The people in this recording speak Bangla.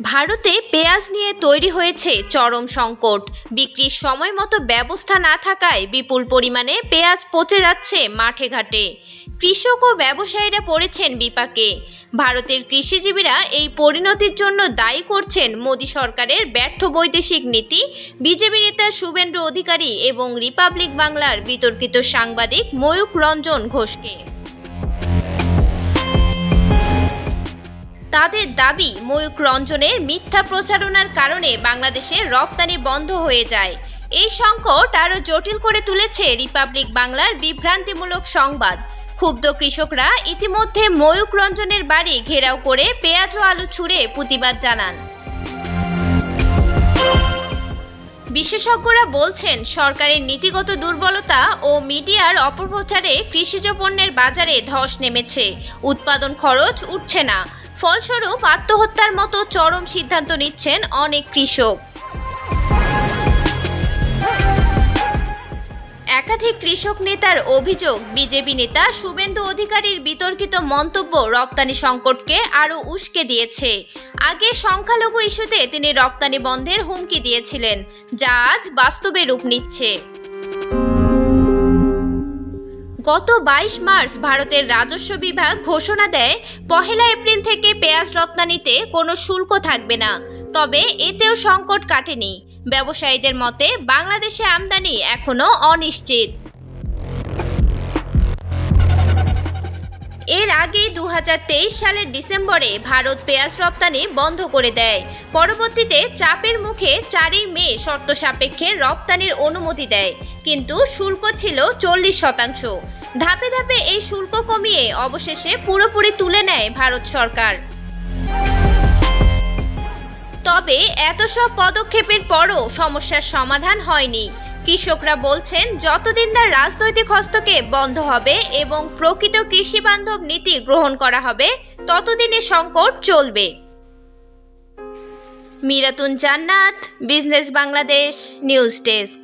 ভারতে পেঁয়াজ নিয়ে তৈরি হয়েছে চরম সংকট। বিক্রির সময় মতো ব্যবস্থা না থাকায় বিপুল পরিমাণে পেঁয়াজ পচে যাচ্ছে মাঠে ঘাটে। কৃষক ও ব্যবসায়ীরা পড়েছেন বিপাকে। ভারতের কৃষিজীবীরা এই পরিণতির জন্য দায়ী করছেন মোদি সরকারের ব্যর্থ বৈদেশিক নীতি, বিজেপি নেতা শুভেন্দু অধিকারী এবং রিপাবলিক বাংলার বিতর্কিত সাংবাদিক ময়ূক রঞ্জন ঘোষকে। তাদের দাবি, ময়ূক রঞ্জনের মিথ্যা প্রচারণার কারণে বাংলাদেশের রপ্তানি বন্ধ হয়ে যায়। এই সংকট আরও জটিল করে তুলেছে রিপাবলিক বাংলার বিভ্রান্তিমূলক সংবাদ। ক্ষুব্ধ কৃষকরা ইতিমধ্যে ময়ূক রঞ্জনের বাড়ি ঘেরাও করে পেঁয়াজ ও আলু ছুঁড়ে প্রতিবাদ জানান। বিশেষজ্ঞরা বলছেন, সরকারের নীতিগত দুর্বলতা ও মিডিয়ার অপপ্রচারে কৃষিজ পণ্যের বাজারে ধস নেমেছে। উৎপাদন খরচ উঠছে না, ফলস্বরূপ আত্মহত্যার মতো চরম সিদ্ধান্ত নিচ্ছেন অনেক কৃষক। একাধিক কৃষক নেতার অভিযোগ, বিজেপি নেতা শুভেন্দু অধিকারীর বিতর্কিত মন্তব্য রপ্তানি সংকটকে আরও উস্কে দিয়েছে। আগে সংখ্যালঘু ইস্যুতে তিনি রপ্তানি বন্ধের হুমকি দিয়েছিলেন, যা আজ বাস্তবে রূপ নিচ্ছে। গত 22 মার্চ ভারতের রাজস্ব বিভাগ ঘোষণা দেয়, 1 এপ্রিল থেকে পেঁয়াজ রপ্তানিতে কোনো শুল্ক থাকবে না। তবে এতেও সংকট কাটেনি। ব্যবসায়ীদের মতে বাংলাদেশে আমদানি এখনো অনিশ্চিত। এর আগে 2023 সালের ডিসেম্বরে ভারত পেঁয়াজ রপ্তানি বন্ধ করে দেয়। পরবর্তীতে চাপের মুখে 4 মে শর্ত সাপেক্ষে রপ্তানির অনুমতি দেয়, কিন্তু শুল্ক ছিল 40%। ধাপে ধাপে এই শুল্ক কমিয়ে অবশেষে পুরোপুরি তুলে নেয় ভারত সরকার। তবে এত সব পদক্ষেপের পরও সমস্যার সমাধান হয়নি। কৃষকরা বলছেন, যতদিন না রাজনৈতিক হস্তক্ষেপ বন্ধ হবে এবং প্রকৃত কৃষি বান্ধব নীতি গ্রহণ করা হবে, ততদিনে সংকট চলবে। মিরাতুন জান্নাত, বিজনেস বাংলাদেশ নিউজ ডেস্ক।